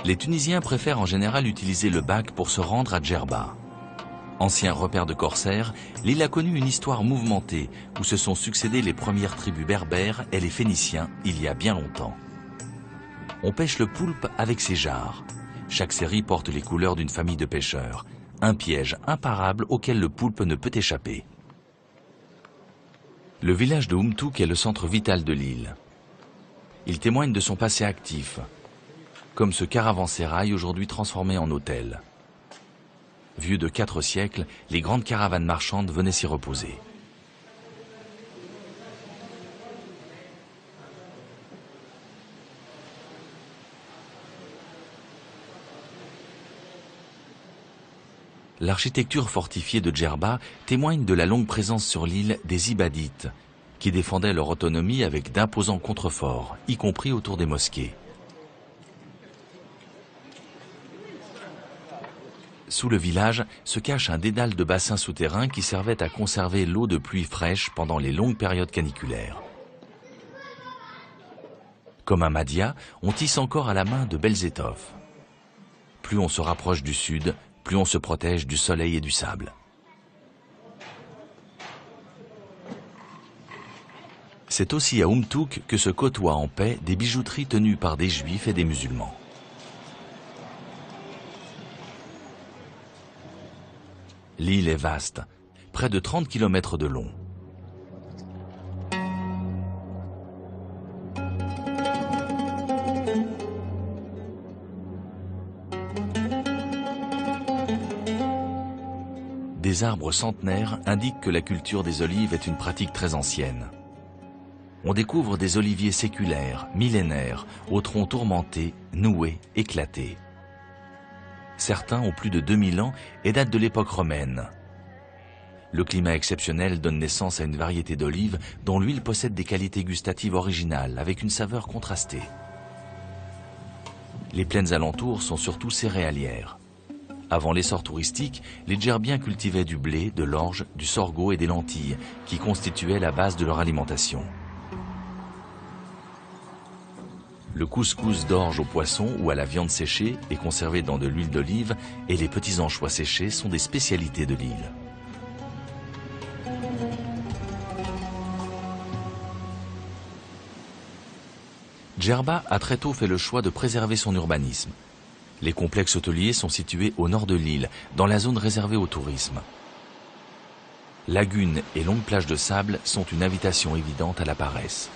Les Tunisiens préfèrent en général utiliser le bac pour se rendre à Djerba. Ancien repère de corsaires, l'île a connu une histoire mouvementée où se sont succédées les premières tribus berbères et les Phéniciens il y a bien longtemps. On pêche le poulpe avec ses jarres. Chaque série porte les couleurs d'une famille de pêcheurs. Un piège imparable auquel le poulpe ne peut échapper. Le village de Oumtouk est le centre vital de l'île. Il témoigne de son passé actif, comme ce caravansérail aujourd'hui transformé en hôtel. Vieux de 4 siècles, les grandes caravanes marchandes venaient s'y reposer. L'architecture fortifiée de Djerba témoigne de la longue présence sur l'île des Ibadites, qui défendaient leur autonomie avec d'imposants contreforts, y compris autour des mosquées. Sous le village se cache un dédale de bassins souterrains qui servait à conserver l'eau de pluie fraîche pendant les longues périodes caniculaires. Comme un madia, on tisse encore à la main de belles étoffes. Plus on se rapproche du sud, plus on se protège du soleil et du sable. C'est aussi à Oumtouk que se côtoient en paix des bijouteries tenues par des juifs et des musulmans. L'île est vaste, près de 30 km de long. Des arbres centenaires indiquent que la culture des olives est une pratique très ancienne. On découvre des oliviers séculaires, millénaires, aux troncs tourmentés, noués, éclatés. Certains ont plus de 2000 ans et datent de l'époque romaine. Le climat exceptionnel donne naissance à une variété d'olives dont l'huile possède des qualités gustatives originales avec une saveur contrastée. Les plaines alentours sont surtout céréalières. Avant l'essor touristique, les Djerbiens cultivaient du blé, de l'orge, du sorgho et des lentilles, qui constituaient la base de leur alimentation. Le couscous d'orge au poisson ou à la viande séchée est conservé dans de l'huile d'olive et les petits anchois séchés sont des spécialités de l'île. Djerba a très tôt fait le choix de préserver son urbanisme. Les complexes hôteliers sont situés au nord de l'île, dans la zone réservée au tourisme. Lagunes et longues plages de sable sont une invitation évidente à la paresse.